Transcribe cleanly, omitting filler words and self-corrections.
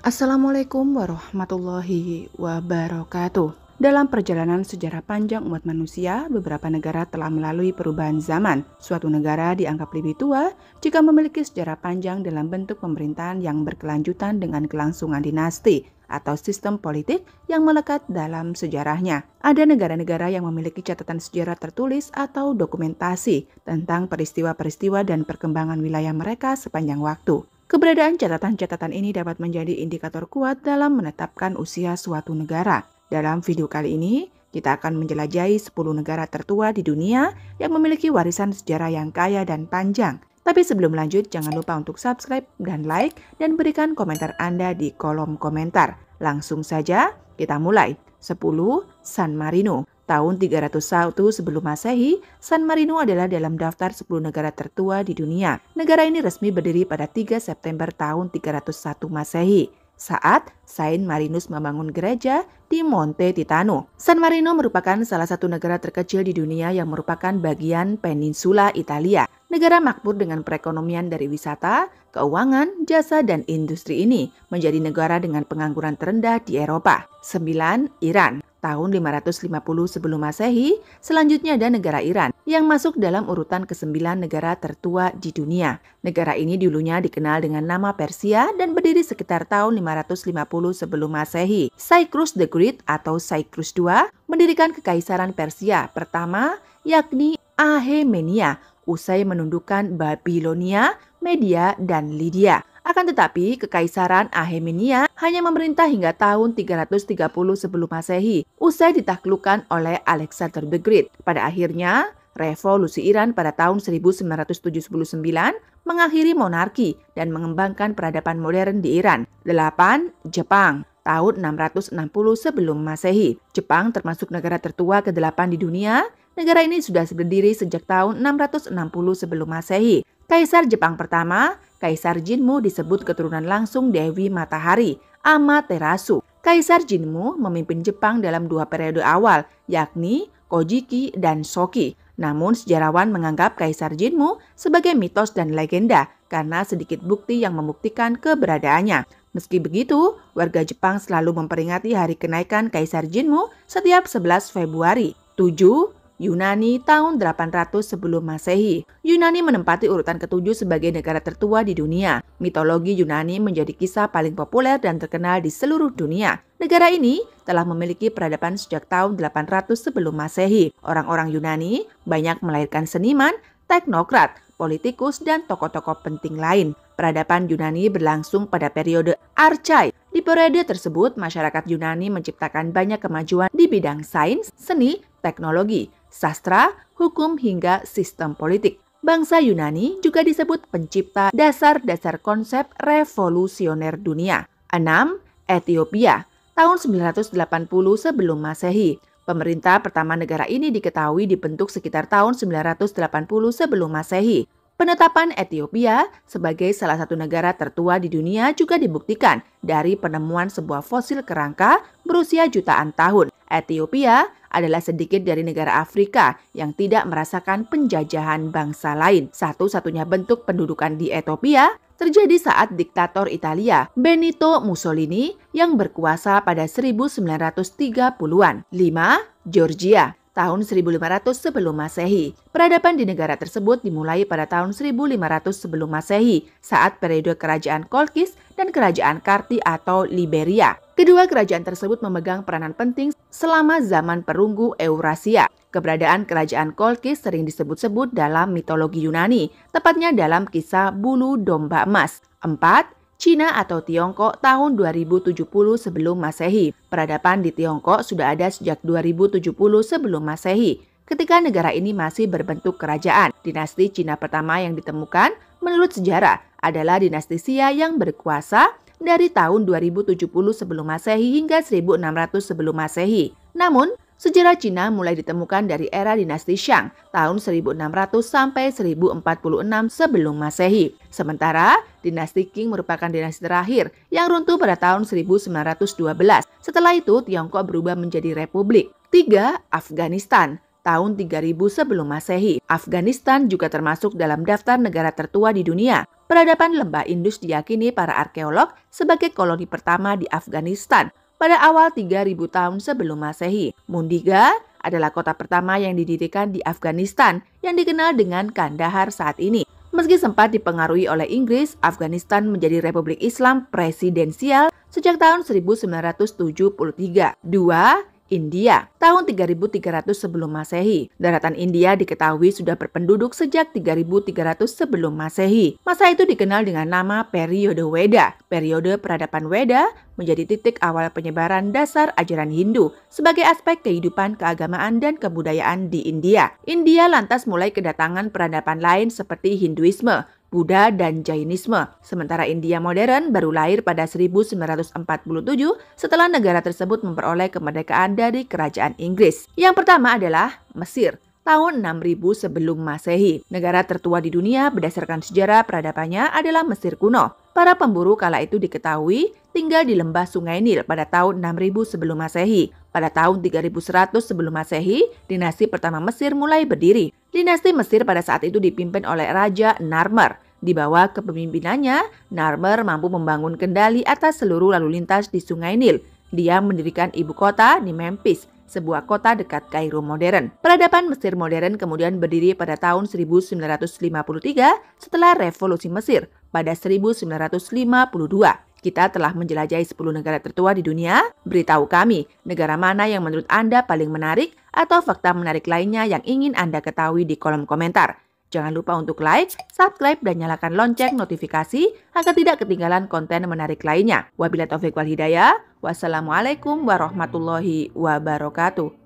Assalamualaikum warahmatullahi wabarakatuh. Dalam perjalanan sejarah panjang umat manusia, beberapa negara telah melalui perubahan zaman. Suatu negara dianggap lebih tua jika memiliki sejarah panjang dalam bentuk pemerintahan yang berkelanjutan dengan kelangsungan dinasti atau sistem politik yang melekat dalam sejarahnya. Ada negara-negara yang memiliki catatan sejarah tertulis atau dokumentasi tentang peristiwa-peristiwa dan perkembangan wilayah mereka sepanjang waktu. Keberadaan catatan-catatan ini dapat menjadi indikator kuat dalam menetapkan usia suatu negara. Dalam video kali ini, kita akan menjelajahi 10 negara tertua di dunia yang memiliki warisan sejarah yang kaya dan panjang. Tapi sebelum lanjut, jangan lupa untuk subscribe dan like dan berikan komentar Anda di kolom komentar. Langsung saja, kita mulai. 10. San Marino. Tahun 301 sebelum Masehi, San Marino adalah dalam daftar 10 negara tertua di dunia. Negara ini resmi berdiri pada 3 September tahun 301 Masehi, saat Saint Marinus membangun gereja di Monte Titano. San Marino merupakan salah satu negara terkecil di dunia yang merupakan bagian peninsula Italia. Negara makmur dengan perekonomian dari wisata, keuangan, jasa, dan industri ini menjadi negara dengan pengangguran terendah di Eropa. 9. Iran. Tahun 550 sebelum Masehi, selanjutnya ada negara Iran yang masuk dalam urutan ke-9 negara tertua di dunia. Negara ini dulunya dikenal dengan nama Persia dan berdiri sekitar tahun 550 sebelum Masehi. Cyrus the Great atau Cyrus II mendirikan kekaisaran Persia pertama, yakni Ahemenia, usai menundukkan Babilonia, Media, dan Lydia. Akan tetapi, Kekaisaran Ahemenia hanya memerintah hingga tahun 330 sebelum Masehi, usai ditaklukkan oleh Alexander the Great. Pada akhirnya, Revolusi Iran pada tahun 1979 mengakhiri monarki dan mengembangkan peradaban modern di Iran. 8. Jepang. Tahun 660 sebelum Masehi. Jepang termasuk negara tertua ke-8 di dunia. Negara ini sudah berdiri sejak tahun 660 sebelum Masehi. Kaisar Jepang pertama, Kaisar Jinmu, disebut keturunan langsung Dewi Matahari, Amaterasu. Kaisar Jinmu memimpin Jepang dalam 2 periode awal, yakni Kojiki dan Shoki. Namun sejarawan menganggap Kaisar Jinmu sebagai mitos dan legenda karena sedikit bukti yang membuktikan keberadaannya. Meski begitu, warga Jepang selalu memperingati hari kenaikan Kaisar Jinmu setiap 11 Februari. 7. Yunani tahun 800 sebelum Masehi. Yunani menempati urutan ke-7 sebagai negara tertua di dunia. Mitologi Yunani menjadi kisah paling populer dan terkenal di seluruh dunia. Negara ini telah memiliki peradaban sejak tahun 800 sebelum Masehi. Orang-orang Yunani banyak melahirkan seniman, teknokrat, politikus, dan tokoh-tokoh penting lain. Peradaban Yunani berlangsung pada periode Archai. Di periode tersebut, masyarakat Yunani menciptakan banyak kemajuan di bidang sains, seni, teknologi, sastra, hukum, hingga sistem politik. Bangsa Yunani juga disebut pencipta dasar-dasar konsep revolusioner dunia. 6. Ethiopia. Tahun 980 sebelum Masehi. Pemerintah pertama negara ini diketahui dibentuk sekitar tahun 980 sebelum Masehi. Penetapan Ethiopia sebagai salah satu negara tertua di dunia juga dibuktikan dari penemuan sebuah fosil kerangka berusia jutaan tahun. Ethiopia adalah sedikit dari negara Afrika yang tidak merasakan penjajahan bangsa lain. Satu-satunya bentuk pendudukan di Ethiopia terjadi saat diktator Italia, Benito Mussolini, yang berkuasa pada 1930-an. 5. Georgia. Tahun 1500 sebelum Masehi. Peradaban di negara tersebut dimulai pada tahun 1500 sebelum Masehi saat periode kerajaan Kolkis dan kerajaan Karti atau Liberia. Kedua kerajaan tersebut memegang peranan penting selama zaman perunggu Eurasia. Keberadaan kerajaan Kolkis sering disebut-sebut dalam mitologi Yunani, tepatnya dalam kisah bulu domba emas. 4. Cina atau Tiongkok tahun 2070 sebelum Masehi. Peradaban di Tiongkok sudah ada sejak 2070 sebelum Masehi. Ketika negara ini masih berbentuk kerajaan, dinasti Cina pertama yang ditemukan menurut sejarah adalah dinasti Xia yang berkuasa dari tahun 2070 sebelum Masehi hingga 1600 sebelum Masehi. Namun, sejarah Cina mulai ditemukan dari era dinasti Shang tahun 1600 sampai 1046 sebelum Masehi. Sementara dinasti Qing merupakan dinasti terakhir yang runtuh pada tahun 1912. Setelah itu Tiongkok berubah menjadi republik. 3. Afghanistan. Tahun 3000 sebelum Masehi. Afghanistan juga termasuk dalam daftar negara tertua di dunia. Peradaban Lembah Indus diyakini para arkeolog sebagai koloni pertama di Afghanistan pada awal 3000 tahun sebelum Masehi. Mundiga adalah kota pertama yang didirikan di Afghanistan yang dikenal dengan Kandahar saat ini. Meski sempat dipengaruhi oleh Inggris, Afghanistan menjadi Republik Islam presidensial sejak tahun 1973. 2. India. Tahun 3300 sebelum Masehi. Daratan India diketahui sudah berpenduduk sejak 3300 sebelum Masehi. Masa itu dikenal dengan nama periode Weda. Periode peradaban Weda menjadi titik awal penyebaran dasar ajaran Hindu sebagai aspek kehidupan keagamaan dan kebudayaan di India. India lantas mulai kedatangan peradaban lain seperti Hinduisme, Buddha, dan Jainisme. Sementara India modern baru lahir pada 1947 setelah negara tersebut memperoleh kemerdekaan dari kerajaan Inggris. Yang pertama adalah Mesir. Tahun 6000 sebelum Masehi. Negara tertua di dunia berdasarkan sejarah peradabannya adalah Mesir kuno. Para pemburu kala itu diketahui tinggal di lembah Sungai Nil pada tahun 6000 sebelum Masehi. Pada tahun 3100 sebelum Masehi, dinasti pertama Mesir mulai berdiri. Dinasti Mesir pada saat itu dipimpin oleh Raja Narmer. Di bawah kepemimpinannya, Narmer mampu membangun kendali atas seluruh lalu lintas di Sungai Nil. Dia mendirikan ibu kota di Memphis, sebuah kota dekat Kairo modern. Peradaban Mesir modern kemudian berdiri pada tahun 1953 setelah Revolusi Mesir pada 1952. Kita telah menjelajahi 10 negara tertua di dunia. Beritahu kami, negara mana yang menurut Anda paling menarik atau fakta menarik lainnya yang ingin Anda ketahui di kolom komentar. Jangan lupa untuk like, subscribe, dan nyalakan lonceng notifikasi agar tidak ketinggalan konten menarik lainnya. Wabillahi taufiq wal hidayah. Wassalamualaikum warahmatullahi wabarakatuh.